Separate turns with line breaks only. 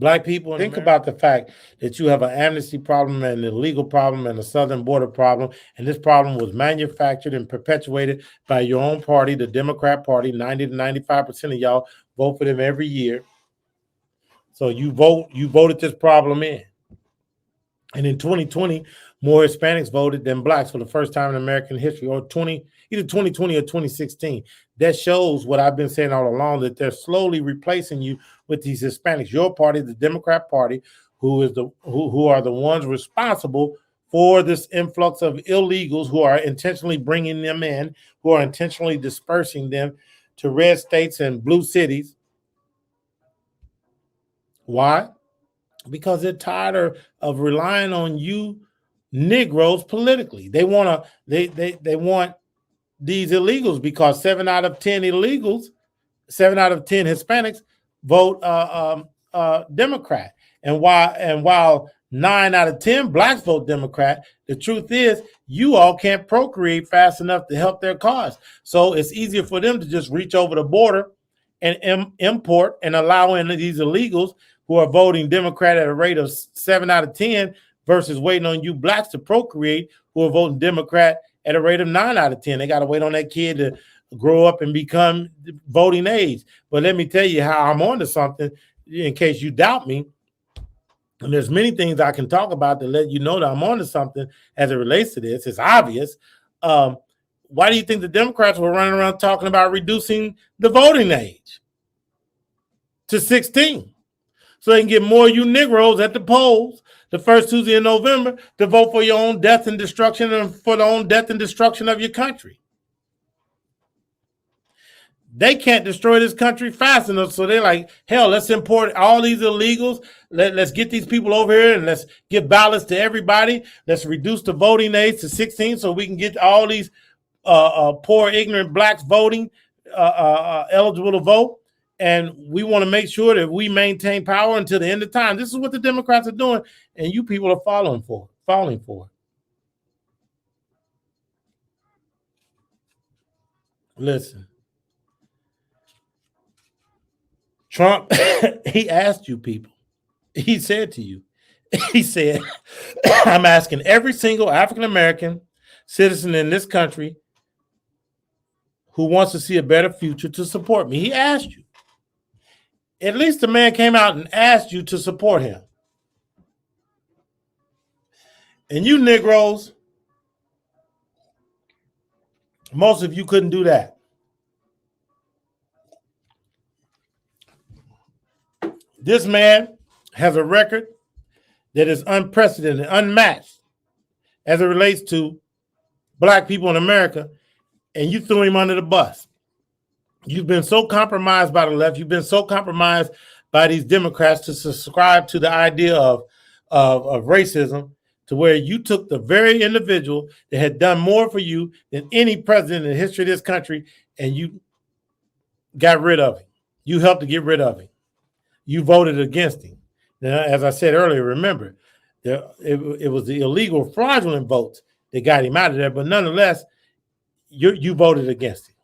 Black people, think about the fact that you have an amnesty problem and a legal problem and a southern border problem, and this problem was manufactured and perpetuated by your own party, the Democrat Party. 90 to 95% of y'all vote for them every year. So you voted this problem in. And in 2020, more Hispanics voted than blacks for the first time in American history, or either 2020 or 2016. That shows what I've been saying all along, that they're slowly replacing you with these Hispanics. Your party, the Democrat Party, who are the ones responsible for this influx of illegals, who are intentionally bringing them in, who are intentionally dispersing them to red states and blue cities. Why? Because they're tired of relying on you Negroes politically. They want these illegals, because 7 out of 10 Hispanics vote Democrat. And while 9 out of 10 blacks vote Democrat, the truth is you all can't procreate fast enough to help their cause. So it's easier for them to just reach over the border and import and allow in these illegals who are voting Democrat at a rate of 7 out of 10 versus waiting on you blacks to procreate, who are voting Democrat at a rate of 9 out of 10. They got to wait on that kid to grow up and become voting age. But let me tell you how I'm onto something, in case you doubt me. And there's many things I can talk about to let you know that I'm onto something as it relates to this. It's obvious. Why do you think the Democrats were running around talking about reducing the voting age to 16? So they can get more of you Negroes at the polls the first Tuesday in November to vote for your own death and destruction, and for the own death and destruction of your country. They can't destroy this country fast enough, so they're like, hell, let's import all these illegals. Let's get these people over here and let's give ballots to everybody. Let's reduce the voting age to 16 so we can get all these poor, ignorant blacks voting, eligible to vote. And we want to make sure that we maintain power until the end of time. This is what the Democrats are doing, and you people are falling for it. Listen, Trump, he asked you people. He said to you, he said, I'm asking every single African-American citizen in this country who wants to see a better future to support me. He asked you. At least the man came out and asked you to support him. And you Negroes, most of you couldn't do that. This man has a record that is unprecedented, unmatched as it relates to black people in America, and you threw him under the bus. You've been so compromised by the left. You've been so compromised by these Democrats to subscribe to the idea of racism, to where you took the very individual that had done more for you than any president in the history of this country, and you got rid of him. You helped to get rid of him. You voted against him. Now, as I said earlier, remember, it was the illegal, fraudulent votes that got him out of there, but nonetheless, you voted against him.